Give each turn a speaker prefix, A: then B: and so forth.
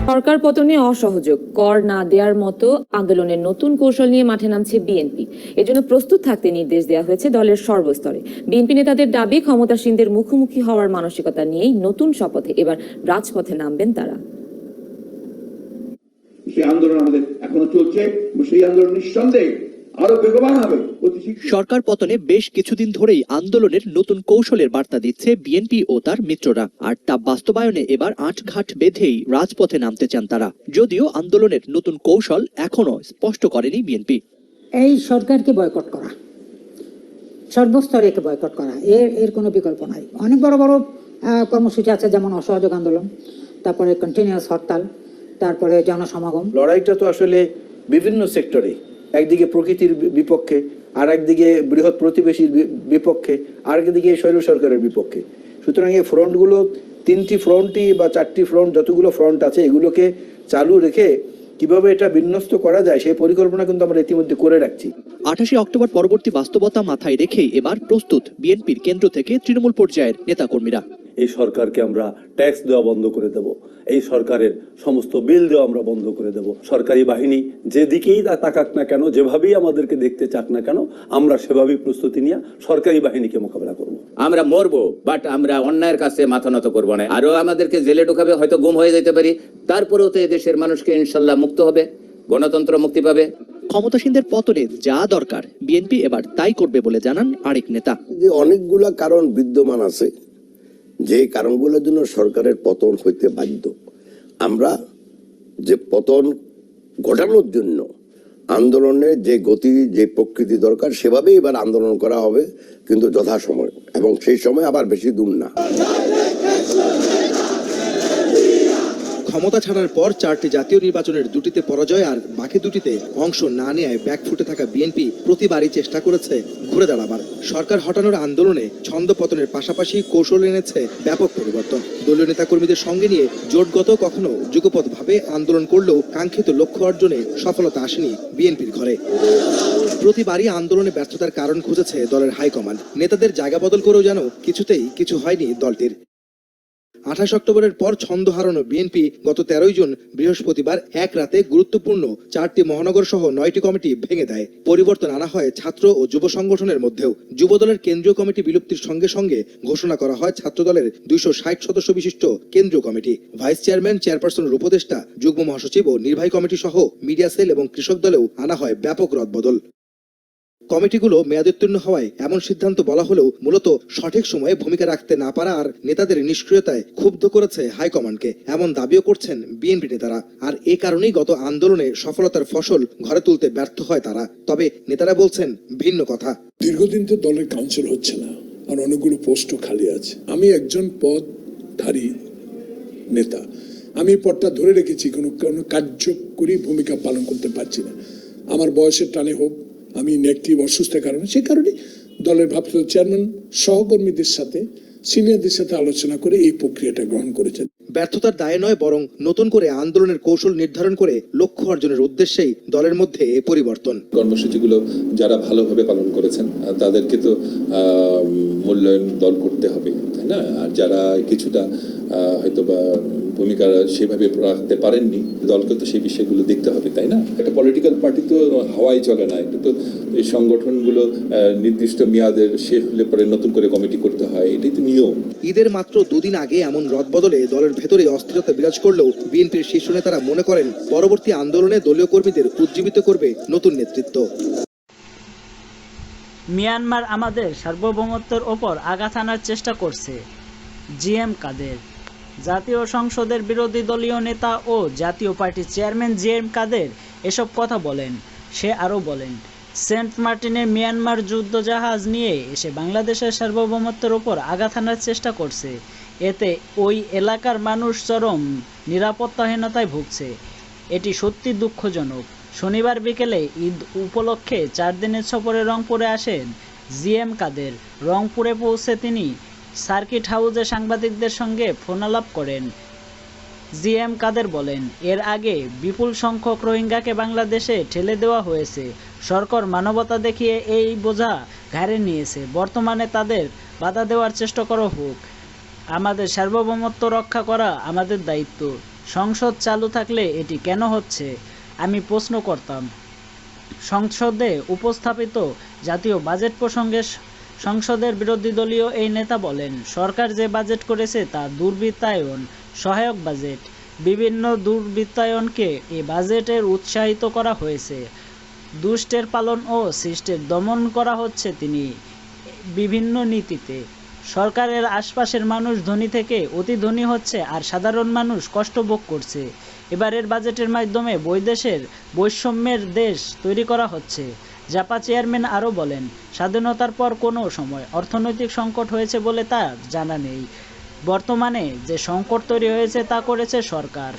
A: সরকার পতনে অসহযোগ, কর না দেওয়ার মতো আন্দোলনের নতুন কৌশল নিয়ে মাঠে নামছে বিএনপি। এজন্য প্রস্তুত থাকতে নির্দেশ দেওয়া হয়েছে দলের সর্বস্তরে। বিএনপি নেতাদের দাবি, ক্ষমতাসীনদের মুখোমুখি হওয়ার মানসিকতা নিয়েই নতুন শপথে এবার রাজপথে নামবেন তারা।
B: সেই আন্দোলন আমাদের এখনো চলছে, সেই আন্দোলন নিঃসন্দেহে আরো বেগবান হবে।
C: সরকার পতনে বেশ কিছুদিন ধরেই আন্দোলনের নতুন কৌশলের বার্তা দিচ্ছে বিএনপি ও তার মিত্ররা, আর তা বাস্তবায়নে এবার আঁটঘাট বেঁধেই রাজপথে নামতে চান তারা। যদিও আন্দোলনের নতুন কৌশল এখনো স্পষ্ট করেনি বিএনপি।
D: এই সরকারকে বয়কট করা, সর্বস্তরে একে বয়কট করা, এর কোনো বিকল্প নাই। অনেক বড় বড় কর্মসূচি আছে, যেমন অসহযোগ আন্দোলন, তারপরে কন্টিনিউয়াস হরতাল, তারপরে জনসমাগম।
E: লড়াইটা তো আসলে বিভিন্ন সেক্টরে, একদিকে প্রকৃতির বিপক্ষে, আর একদিকে বৃহৎ প্রতিবেশীর বিপক্ষে, আর একদিকে স্বৈর সরকারের বিপক্ষে। সুতরাং এই ফ্রন্টগুলো, তিনটি ফ্রন্টই বা চারটি ফ্রন্ট, যতগুলো ফ্রন্ট আছে, এগুলোকে চালু রেখে কিভাবে এটা বিন্যস্ত করা যায় সেই পরিকল্পনা কিন্তু আমরা ইতিমধ্যে করে রাখছি।
C: 28 অক্টোবর পরবর্তী বাস্তবতা মাথায় রেখেই এবার প্রস্তুত বিএনপির কেন্দ্র থেকে তৃণমূল পর্যায়ের নেতাকর্মীরা।
F: এই সরকারকে আমরা ট্যাক্স দেওয়া বন্ধ করে দেব, এই সরকারের সমস্ত বিল দেওয়া আমরা বন্ধ করে দেব। সরকারি বাহিনী যেদিকেই তাকাক না কেন, যেভাবেই আমাদেরকে দেখতে চাক না কেন, আমরা সেভাবেই প্রস্তুতি নিয়ে সরকারি বাহিনীকে মোকাবেলা করব।
G: আমরা মরবো, বাট আমরা অন্যায়ের কাছে মাথা নত করবো না। আরো আমাদেরকে জেলে ঢোকাবে, হয়তো গুম হয়ে যেতে পারি, তারপরেও তো এদেশের মানুষকে ইনশাল্লাহ মুক্ত হবে, গণতন্ত্র মুক্তি পাবে।
C: ক্ষমতাসীনদের পতনে যা দরকার বিএনপি এবার তাই করবে বলে জানান আরেক নেতা।
H: যে অনেকগুলা কারণ বিদ্যমান আছে, যে কারণগুলোর জন্য সরকারের পতন হইতে বাধ্য। আমরা যে পতন ঘটানোর জন্য আন্দোলনের যে গতি, যে প্রকৃতি দরকার, সেভাবেই এবার আন্দোলন করা হবে, কিন্তু যথাসময়, এবং সেই সময় আবার বেশি দূর না।
I: ক্ষমতা ছাড়ার পর 4টি জাতীয় নির্বাচনের 2টিতে পরাজয় আর বাকি 2টিতে অংশ না নেয় ব্যাকফুটে থাকা বিএনপি প্রতিবারই চেষ্টা করেছে ঘুরে দাঁড়াবার। সরকার হটানোর আন্দোলনে ছন্দপতনের পাশাপাশি কৌশল এনেছে ব্যাপক পরিবর্তন। দলীয় নেতাকর্মীদের সঙ্গে নিয়ে জোটগত, কখনো যুগপথভাবে আন্দোলন করলেও কাঙ্ক্ষিত লক্ষ্য অর্জনে সফলতা আসেনি বিএনপির ঘরে। প্রতিবারই আন্দোলনে ব্যর্থতার কারণ খুঁজেছে দলের হাইকমান্ড। নেতাদের জায়গা বদল করেও যেন কিছুতেই কিছু হয়নি দলটির। 28 অক্টোবরের পর ছন্দ হারানো বিএনপি গত 13 জুন বৃহস্পতিবার এক রাতে গুরুত্বপূর্ণ 4টি মহানগর সহ 9টি কমিটি ভেঙে দেয়। পরিবর্তন আনা হয় ছাত্র ও যুব সংগঠনের মধ্যেও। যুব দলের কেন্দ্রীয় কমিটি বিলুপ্তির সঙ্গে সঙ্গে ঘোষণা করা হয় ছাত্র দলের 260 সদস্য বিশিষ্ট কেন্দ্রীয় কমিটি। ভাইস চেয়ারম্যান, চেয়ারপারসনের উপদেষ্টা, যুগ্ম মহাসচিব ও নির্বাহী কমিটি সহ মিডিয়া সেল এবং কৃষক দলেও আনা হয় ব্যাপক রদবদল। কমিটিগুলো মেয়াদোত্তীর্ণ হওয়ায় এমন সিদ্ধান্ত বলা হলেও মূলত সঠিক সময়ে ভূমিকা রাখতে না পারা আর নেতাদের নিষ্ক্রিয়তায় ক্ষুব্ধ করেছে হাইকমান্ডকে, এমন দাবিও করছেন বিএনপি নেতারা। আর এ কারণেই গত আন্দোলনে সফলতার ফসল ঘরে তুলতে ব্যর্থ হয় তারা। তবে নেতারা বলছেন ভিন্ন কথা।
J: দীর্ঘদিন তো দলের কাউন্সিল হচ্ছে না, আর অনেকগুলো পোস্টও খালি আছে। আমি একজন পদধারী নেতা, আমি পদটা ধরে রেখেছি, কোনো কার্যকরী ভূমিকা পালন করতে পারছি না। আমার বয়সের টানে হোক, আমি নেগেটিভ অসুস্থতার কারণে, সেই কারণে দলের ভারপ্রাপ্ত চেয়ারম্যান সহকর্মীদের সাথে, সিনিয়রদের সাথে আলোচনা করে এই প্রক্রিয়াটা গ্রহণ করেছেন।
I: ব্যর্থতার দায়ে নয়, বরং নতুন করে আন্দোলনের কৌশল নির্ধারণ করে লক্ষ্য অর্জনের উদ্দেশ্যেই দলের মধ্যে এই পরিবর্তন।
K: কর্মসূচিগুলো যারা ভালোভাবে পালন করেছেন তাদেরকে তো মূল্যায়ন দল করতে হবে, তাই না? আর যারা কিছুটা হয়তো বা ভূমিকা সেভাবে রাখতে পারেননি, দলকে তো সেই বিষয়গুলো দেখতে হবে, তাই না? একটা পলিটিক্যাল পার্টি তো হাওয়াই চলে না, এটা তো এই সংগঠনগুলো নির্দিষ্ট মেয়াদের শেষ হলে পরে নতুন করে কমিটি করতে হয়, এটাই তো নিয়ম।
I: ঈদের মাত্র 2 দিন আগে এমন রদবদলে দলের ভেতরে অস্থিরতা বিরাজ করলেও বিএনপির শীর্ষ নেতারা মনে করেন পরবর্তী আন্দোলনে দলীয় কর্মীদের উজ্জীবিত করবে নতুন নেতৃত্ব।
L: মিয়ানমার আমাদের সার্বভৌমত্বের ওপর আঘাত আনার চেষ্টা করছে, জিএম কাদের। জাতীয় সংসদের বিরোধী দলীয় নেতা ও জাতীয় পার্টির চেয়ারম্যান জিএম কাদের এসব কথা বলেন। সে আরও বলেন, সেন্ট মার্টিনের মিয়ানমার যুদ্ধজাহাজ নিয়ে এসে বাংলাদেশের সার্বভৌমত্বের ওপর আঘাত আনার চেষ্টা করছে। এতে ওই এলাকার মানুষ চরম নিরাপত্তাহীনতায় ভুগছে। এটি সত্যি দুঃখজনক। শনিবার বিকেলে ঈদ উপলক্ষে 4 দিনের সফরে রংপুরে আসেন জিএম কাদের। রংপুরে পৌঁছে তিনি সার্কিট হাউসে সাংবাদিকদের সঙ্গে ফোনালাপ করেন। জিএম কাদের বলেন, এর আগে বিপুল সংখ্যক রোহিঙ্গাকে বাংলাদেশে ঠেলে দেওয়া হয়েছে। সরকার মানবতা দেখিয়ে এই বোঝা ঘাড়ে নিয়েছে। বর্তমানে তাদের বাধা দেওয়ার চেষ্টা করা হোক। আমাদের সার্বভৌমত্ব রক্ষা করা আমাদের দায়িত্ব। সংসদ চালু থাকলে এটি কেন হচ্ছে আমি প্রশ্ন করতাম। সংসদে উপস্থাপিত জাতীয় বাজেট প্রসঙ্গে সংসদের বিরোধী দলীয় এই নেতা বলেন, সরকার যে বাজেট করেছে তা দুর্বৃত্তায়ন সহায়ক বাজেট। বিভিন্ন দুর্বৃত্তায়নকে এই বাজেটের উৎসাহিত করা হয়েছে। দুষ্টের পালন ও শিষ্টের দমন করা হচ্ছে তিনি বিভিন্ন নীতিতে। সরকারের আশপাশের মানুষ ধনী থেকে অতি ধনী হচ্ছে আর সাধারণ মানুষ কষ্ট ভোগ করছে। এবারের বাজেটের মাধ্যমে বৈদেশের বৈষম্যের দেশ তৈরি করা হচ্ছে। জাপা চেয়ারম্যান আরও বলেন, স্বাধীনতার পর কোনো সময় অর্থনৈতিক সংকট হয়েছে বলে তার জানা নেই। বর্তমানে যে সংকট তৈরি হয়েছে তা করেছে সরকার।